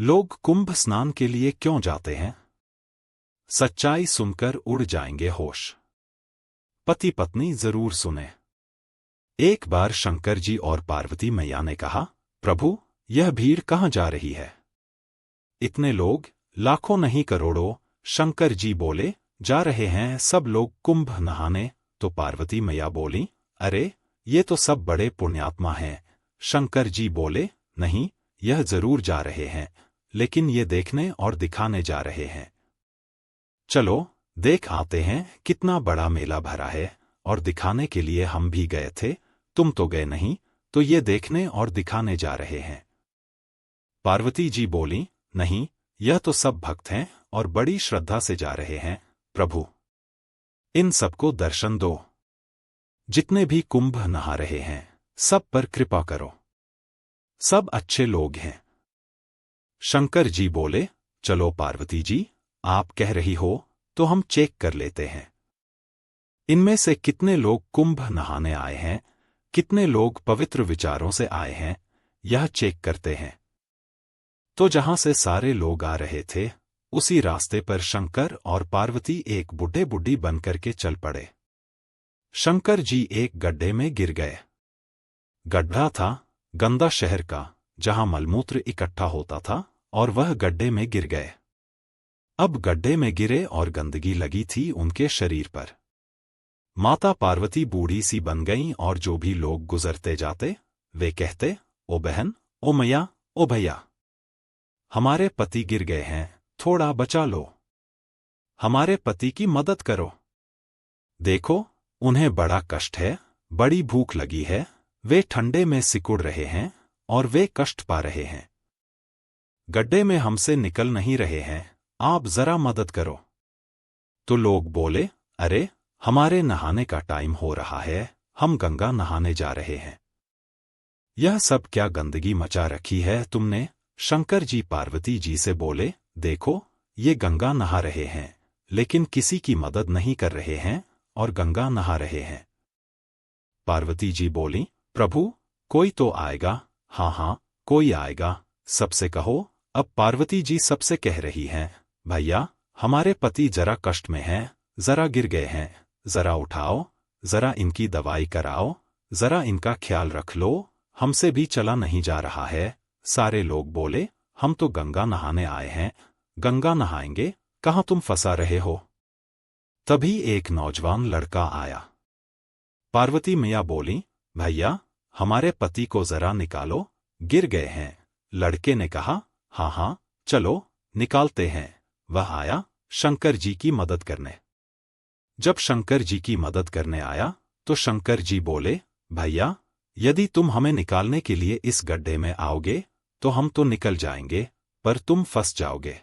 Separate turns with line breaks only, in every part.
लोग कुंभ स्नान के लिए क्यों जाते हैं? सच्चाई सुनकर उड़ जाएंगे होश। पति पत्नी जरूर सुने। एक बार शंकर जी और पार्वती मैया ने कहा, प्रभु, यह भीड़ कहाँ जा रही है? इतने लोग, लाखों नहीं करोड़ों। शंकर जी बोले, जा रहे हैं सब लोग कुंभ नहाने। तो पार्वती मैया बोली, अरे, ये तो सब बड़े पुण्यात्मा हैं। शंकर जी बोले, नहीं, यह जरूर जा रहे हैं, लेकिन ये देखने और दिखाने जा रहे हैं। चलो, देख आते हैं कितना बड़ा मेला भरा है, और दिखाने के लिए हम भी गए थे, तुम तो गए नहीं, तो ये देखने और दिखाने जा रहे हैं। पार्वती जी बोली, नहीं, यह तो सब भक्त हैं और बड़ी श्रद्धा से जा रहे हैं, प्रभु। इन सबको दर्शन दो। जितने भी कुंभ नहा रहे हैं, सब पर कृपा करो। सब अच्छे लोग हैं। शंकर जी बोले, चलो पार्वती जी, आप कह रही हो तो हम चेक कर लेते हैं। इनमें से कितने लोग कुंभ नहाने आए हैं, कितने लोग पवित्र विचारों से आए हैं, यह चेक करते हैं। तो जहां से सारे लोग आ रहे थे, उसी रास्ते पर शंकर और पार्वती एक बूढ़े बूढ़ी बनकर के चल पड़े। शंकर जी एक गड्ढे में गिर गए। गड्ढा था गंदा शहर का, जहां मलमूत्र इकट्ठा होता था, और वह गड्ढे में गिर गए। अब गड्ढे में गिरे और गंदगी लगी थी उनके शरीर पर। माता पार्वती बूढ़ी सी बन गईं और जो भी लोग गुजरते जाते, वे कहते, ओ बहन, ओ मैया, ओ भैया, हमारे पति गिर गए हैं, थोड़ा बचा लो। हमारे पति की मदद करो। देखो, उन्हें बड़ा कष्ट है, बड़ी भूख लगी है, वे ठंडे में सिकुड़ रहे हैं और वे कष्ट पा रहे हैं। गड्ढे में हमसे निकल नहीं रहे हैं, आप जरा मदद करो। तो लोग बोले, अरे, हमारे नहाने का टाइम हो रहा है, हम गंगा नहाने जा रहे हैं। यह सब क्या गंदगी मचा रखी है तुमने? शंकर जी पार्वती जी से बोले, देखो, ये गंगा नहा रहे हैं, लेकिन किसी की मदद नहीं कर रहे हैं और गंगा नहा रहे हैं। पार्वती जी बोली, प्रभु, कोई तो आएगा। हाँ हाँ, कोई आएगा, सबसे कहो। अब पार्वती जी सबसे कह रही हैं, भैया, हमारे पति जरा कष्ट में हैं, जरा गिर गए हैं, जरा उठाओ, जरा इनकी दवाई कराओ, जरा इनका ख्याल रख लो, हमसे भी चला नहीं जा रहा है। सारे लोग बोले, हम तो गंगा नहाने आए हैं, गंगा नहाएंगे, कहाँ तुम फंसा रहे हो? तभी एक नौजवान लड़का आया। पार्वती मैया बोली, भैया, हमारे पति को जरा निकालो, गिर गए हैं। लड़के ने कहा, हाँ हाँ, चलो, निकालते हैं। वह आया शंकर जी की मदद करने। जब शंकर जी की मदद करने आया, तो शंकर जी बोले, भैया, यदि तुम हमें निकालने के लिए इस गड्ढे में आओगे, तो हम तो निकल जाएंगे, पर तुम फंस जाओगे।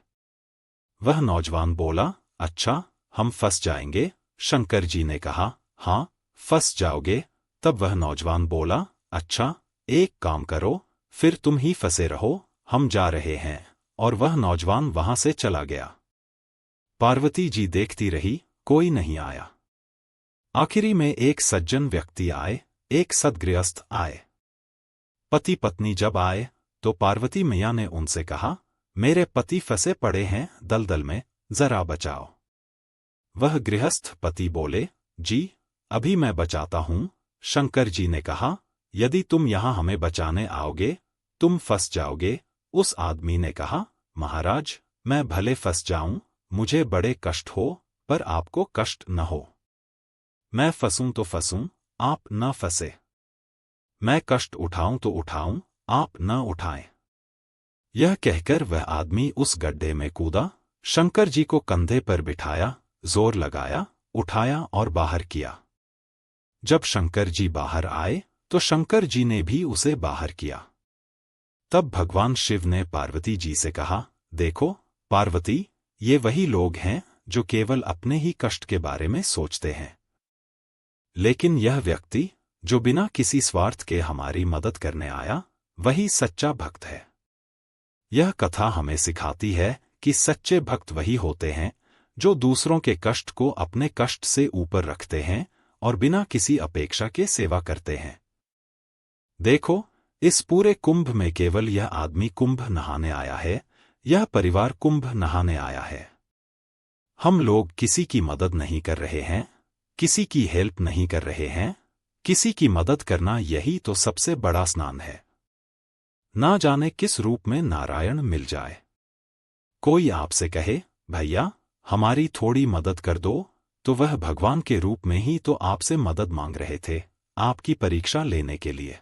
वह नौजवान बोला, अच्छा, हम फंस जाएंगे? शंकर जी ने कहा, हाँ, फंस जाओगे। तब वह नौजवान बोला, अच्छा, एक काम करो, फिर तुम ही फंसे रहो, हम जा रहे हैं। और वह नौजवान वहां से चला गया। पार्वती जी देखती रही, कोई नहीं आया। आखिरी में एक सज्जन व्यक्ति आए, एक सद्गृहस्थ आए। पति पत्नी जब आए, तो पार्वती मैया ने उनसे कहा, मेरे पति फंसे पड़े हैं दलदल में, जरा बचाओ। वह गृहस्थ पति बोले, जी, अभी मैं बचाता हूं। शंकर जी ने कहा, यदि तुम यहां हमें बचाने आओगे, तुम फंस जाओगे। उस आदमी ने कहा, महाराज, मैं भले फंस जाऊं, मुझे बड़े कष्ट हो, पर आपको कष्ट न हो। मैं फंसूं तो फंसूं, आप न फंसे। मैं कष्ट उठाऊं तो उठाऊं, आप न उठाएं। यह कहकर वह आदमी उस गड्ढे में कूदा, शंकर जी को कंधे पर बिठाया, जोर लगाया, उठाया और बाहर किया। जब शंकर जी बाहर आए, तो शंकर जी ने भी उसे बाहर किया। तब भगवान शिव ने पार्वती जी से कहा, देखो, पार्वती, ये वही लोग हैं जो केवल अपने ही कष्ट के बारे में सोचते हैं। लेकिन यह व्यक्ति, जो बिना किसी स्वार्थ के हमारी मदद करने आया, वही सच्चा भक्त है। यह कथा हमें सिखाती है कि सच्चे भक्त वही होते हैं जो दूसरों के कष्ट को अपने कष्ट से ऊपर रखते हैं और बिना किसी अपेक्षा के सेवा करते हैं। देखो, इस पूरे कुंभ में केवल यह आदमी कुंभ नहाने आया है, यह परिवार कुंभ नहाने आया है। हम लोग किसी की मदद नहीं कर रहे हैं, किसी की हेल्प नहीं कर रहे हैं। किसी की मदद करना यही तो सबसे बड़ा स्नान है। ना जाने किस रूप में नारायण मिल जाए। कोई आपसे कहे, भैया हमारी थोड़ी मदद कर दो, तो वह भगवान के रूप में ही तो आपसे मदद मांग रहे थे, आपकी परीक्षा लेने के लिए।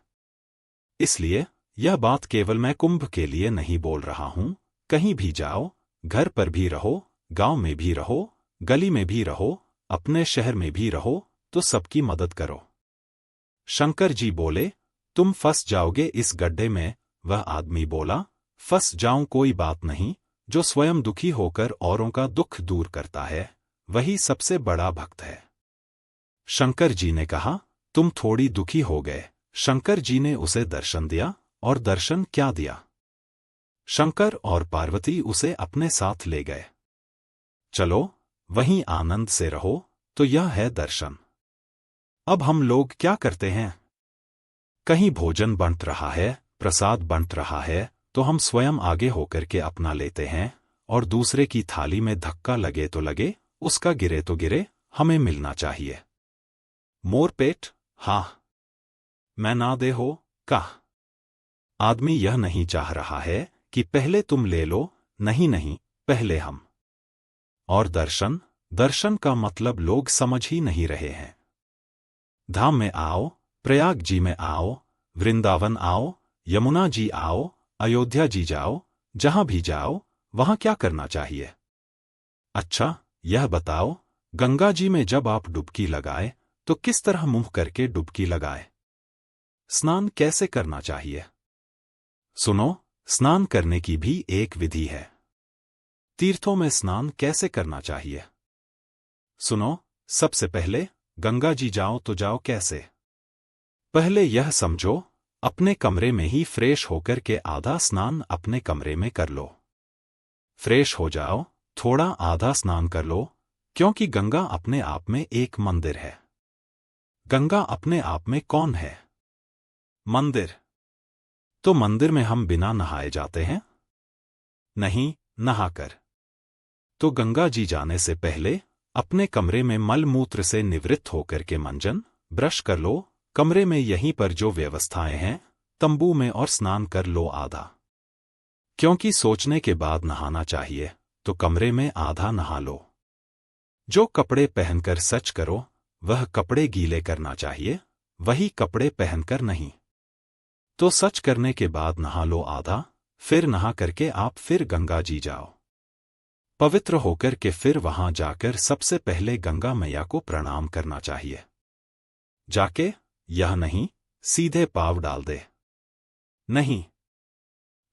इसलिए यह बात केवल मैं कुंभ के लिए नहीं बोल रहा हूं। कहीं भी जाओ, घर पर भी रहो, गांव में भी रहो, गली में भी रहो, अपने शहर में भी रहो, तो सबकी मदद करो। शंकर जी बोले, तुम फंस जाओगे इस गड्ढे में। वह आदमी बोला, फंस जाऊं कोई बात नहीं, जो स्वयं दुखी होकर औरों का दुख दूर करता है, वही सबसे बड़ा भक्त है। शंकर जी ने कहा, तुम थोड़ी दुखी हो गए। शंकर जी ने उसे दर्शन दिया, और दर्शन क्या दिया। शंकर और पार्वती उसे अपने साथ ले गए। चलो वहीं आनंद से रहो, तो यह है दर्शन। अब हम लोग क्या करते हैं? कहीं भोजन बंट रहा है, प्रसाद बंट रहा है, तो हम स्वयं आगे होकर के अपना लेते हैं, और दूसरे की थाली में धक्का लगे तो लगे, उसका गिरे तो गिरे, हमें मिलना चाहिए। मोर पेट, हाँ मैं ना दे हो, का आदमी यह नहीं चाह रहा है कि पहले तुम ले लो, नहीं नहीं, पहले हम। और दर्शन, दर्शन का मतलब लोग समझ ही नहीं रहे हैं। धाम में आओ, प्रयाग जी में आओ, वृंदावन आओ, यमुना जी आओ, अयोध्या जी जाओ, जहां भी जाओ, वहां क्या करना चाहिए? अच्छा यह बताओ, गंगा जी में जब आप डुबकी लगाए, तो किस तरह मुंह करके डुबकी लगाए? स्नान कैसे करना चाहिए? सुनो, स्नान करने की भी एक विधि है। तीर्थों में स्नान कैसे करना चाहिए? सुनो, सबसे पहले गंगा जी जाओ तो जाओ कैसे? पहले यह समझो, अपने कमरे में ही फ्रेश होकर के आधा स्नान अपने कमरे में कर लो। फ्रेश हो जाओ, थोड़ा आधा स्नान कर लो, क्योंकि गंगा अपने आप में एक मंदिर है। गंगा अपने आप में कौन है? मंदिर। तो मंदिर में हम बिना नहाए जाते हैं? नहीं, नहाकर। तो गंगा जी जाने से पहले अपने कमरे में मल मूत्र से निवृत्त होकर के मंजन, ब्रश कर लो, कमरे में यहीं पर जो व्यवस्थाएं हैं, तंबू में, और स्नान कर लो आधा। क्योंकि सोचने के बाद नहाना चाहिए, तो कमरे में आधा नहा लो। जो कपड़े पहनकर सच करो, वह कपड़े गीले करना चाहिए, वही कपड़े पहनकर नहीं। तो सच करने के बाद नहा लो आधा, फिर नहा करके आप फिर गंगा जी जाओ। पवित्र होकर के फिर वहां जाकर सबसे पहले गंगा मैया को प्रणाम करना चाहिए। जाके, यह नहीं, सीधे पाँव डाल दे। नहीं,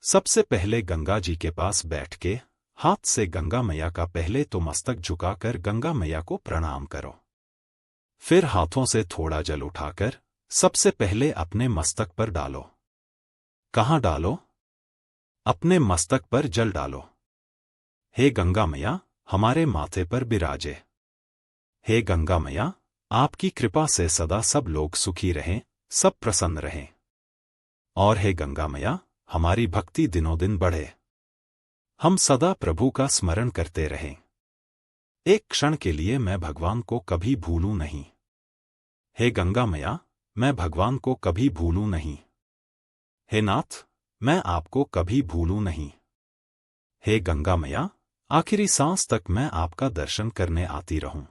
सबसे पहले गंगा जी के पास बैठ के, हाथ से गंगा मैया का पहले तो मस्तक झुकाकर गंगा मैया को प्रणाम करो। फिर हाथों से थोड़ा जल उठाकर सबसे पहले अपने मस्तक पर डालो। कहाँ डालो? अपने मस्तक पर जल डालो। हे गंगा मैया, हमारे माथे पर बिराजे। हे गंगा मैया, आपकी कृपा से सदा सब लोग सुखी रहें, सब प्रसन्न रहें। और हे गंगा मैया, हमारी भक्ति दिनों दिन बढ़े, हम सदा प्रभु का स्मरण करते रहें। एक क्षण के लिए मैं भगवान को कभी भूलूं नहीं। हे गंगा मैया, मैं भगवान को कभी भूलूं नहीं। हे नाथ, मैं आपको कभी भूलूं नहीं। हे गंगा मैया, आखिरी सांस तक मैं आपका दर्शन करने आती रहूं।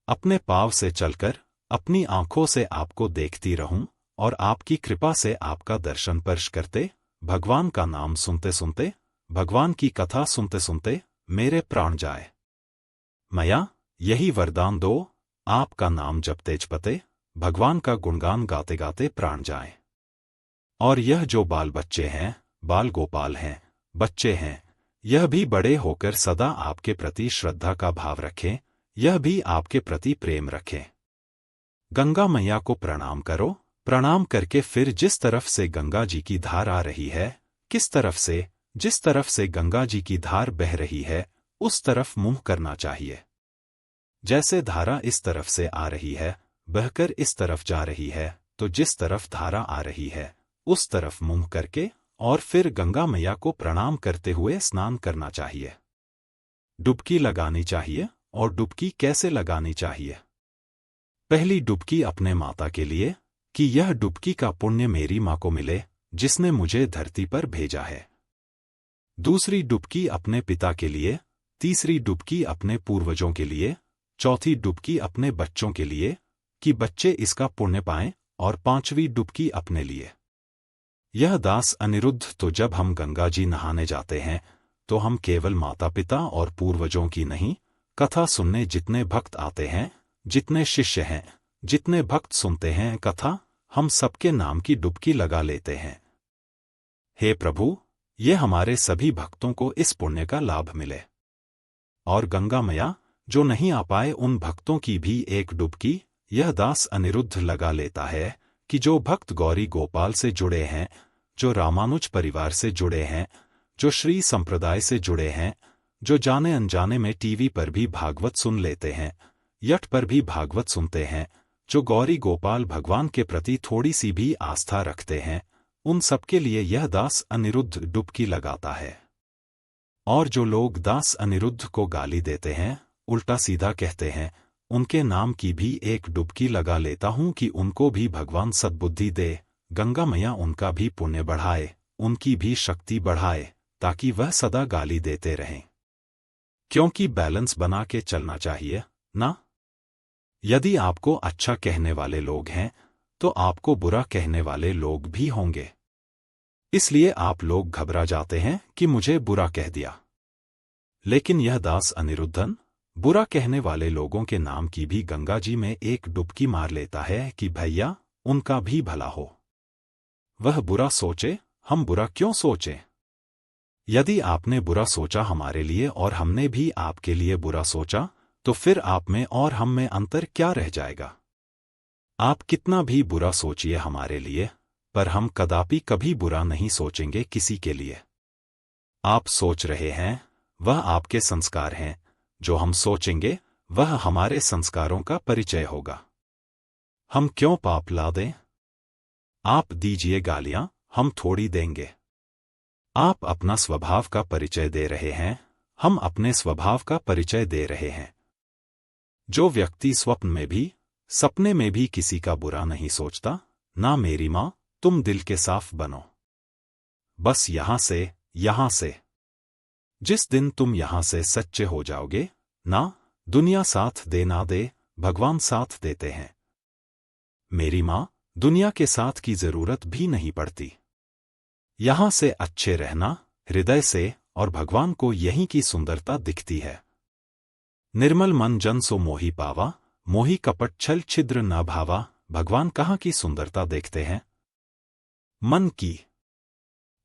अपने पाँव से चलकर, अपनी आंखों से आपको देखती रहूं, और आपकी कृपा से आपका दर्शन स्पर्श करते, भगवान का नाम सुनते सुनते, भगवान की कथा सुनते सुनते मेरे प्राण जाए। मैया, यही वरदान दो, आपका नाम जपते जपते, भगवान का गुणगान गाते गाते प्राण जाए। और यह जो बाल बच्चे हैं, बाल गोपाल हैं, बच्चे हैं, यह भी बड़े होकर सदा आपके प्रति श्रद्धा का भाव रखें, यह भी आपके प्रति प्रेम रखें। गंगा मैया को प्रणाम करो, प्रणाम करके फिर जिस तरफ से गंगा जी की धार आ रही है, किस तरफ से, जिस तरफ से गंगा जी की धार बह रही है, उस तरफ मुंह करना चाहिए। जैसे धारा इस तरफ से आ रही है, बहकर इस तरफ जा रही है, तो जिस तरफ धारा आ रही है, उस तरफ मुंह करके और फिर गंगा मैया को प्रणाम करते हुए स्नान करना चाहिए। डुबकी लगानी चाहिए। और डुबकी कैसे लगानी चाहिए? पहली डुबकी अपने माता के लिए, कि यह डुबकी का पुण्य मेरी मां को मिले जिसने मुझे धरती पर भेजा है। दूसरी डुबकी अपने पिता के लिए, तीसरी डुबकी अपने पूर्वजों के लिए, चौथी डुबकी अपने बच्चों के लिए कि बच्चे इसका पुण्य पाएं, और पांचवी डुबकी अपने लिए। यह दास अनिरुद्ध, तो जब हम गंगा जी नहाने जाते हैं तो हम केवल माता पिता और पूर्वजों की नहीं, कथा सुनने जितने भक्त आते हैं, जितने शिष्य हैं, जितने भक्त सुनते हैं कथा, हम सबके नाम की डुबकी लगा लेते हैं। हे प्रभु, ये हमारे सभी भक्तों को इस पुण्य का लाभ मिले। और गंगा मैया, जो नहीं आ पाए उन भक्तों की भी एक डुबकी यह दास अनिरुद्ध लगा लेता है कि जो भक्त गौरी गोपाल से जुड़े हैं, जो रामानुज परिवार से जुड़े हैं, जो श्री संप्रदाय से जुड़े हैं, जो जाने अनजाने में टीवी पर भी भागवत सुन लेते हैं, यट पर भी भागवत सुनते हैं, जो गौरी गोपाल भगवान के प्रति थोड़ी सी भी आस्था रखते हैं, उन सबके लिए यह दास अनिरुद्ध डुबकी लगाता है। और जो लोग दास अनिरुद्ध को गाली देते हैं, उल्टा सीधा कहते हैं, उनके नाम की भी एक डुबकी लगा लेता हूं कि उनको भी भगवान सद्बुद्धि दे, गंगा मैया उनका भी पुण्य बढ़ाए, उनकी भी शक्ति बढ़ाए, ताकि वह सदा गाली देते रहें। क्योंकि बैलेंस बना के चलना चाहिए ना। यदि आपको अच्छा कहने वाले लोग हैं तो आपको बुरा कहने वाले लोग भी होंगे। इसलिए आप लोग घबरा जाते हैं कि मुझे बुरा कह दिया। लेकिन यह दास अनिरुद्धन बुरा कहने वाले लोगों के नाम की भी गंगा जी में एक डुबकी मार लेता है कि भैया उनका भी भला हो। वह बुरा सोचे, हम बुरा क्यों सोचें? यदि आपने बुरा सोचा हमारे लिए और हमने भी आपके लिए बुरा सोचा, तो फिर आप में और हम में अंतर क्या रह जाएगा? आप कितना भी बुरा सोचिए हमारे लिए, पर हम कदापि कभी बुरा नहीं सोचेंगे किसी के लिए। आप सोच रहे हैं, वह आपके संस्कार हैं, जो हम सोचेंगे वह हमारे संस्कारों का परिचय होगा। हम क्यों पाप ला दें? आप दीजिए गालियां, हम थोड़ी देंगे। आप अपना स्वभाव का परिचय दे रहे हैं, हम अपने स्वभाव का परिचय दे रहे हैं। जो व्यक्ति स्वप्न में भी, सपने में भी किसी का बुरा नहीं सोचता, ना मेरी मां, तुम दिल के साफ बनो। बस यहां से जिस दिन तुम यहां से सच्चे हो जाओगे ना, दुनिया साथ दे ना दे, भगवान साथ देते हैं। मेरी मां, दुनिया के साथ की जरूरत भी नहीं पड़ती। यहां से अच्छे रहना, हृदय से, और भगवान को यहीं की सुंदरता दिखती है। निर्मल मन जन सो मोही पावा, मोही कपट छल छिद्र न भावा। भगवान कहाँ की सुंदरता देखते हैं? मन की।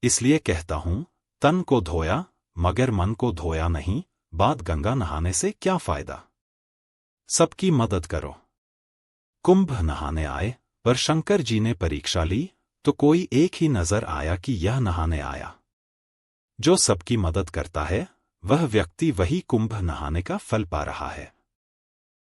इसलिए कहता हूं, तन को धोया मगर मन को धोया नहीं, बाद गंगा नहाने से क्या फायदा? सबकी मदद करो। कुंभ नहाने आए, पर शंकर जी ने परीक्षा ली, तो कोई एक ही नजर आया कि यह नहाने आया। जो सबकी मदद करता है, वह व्यक्ति वही कुंभ नहाने का फल पा रहा है।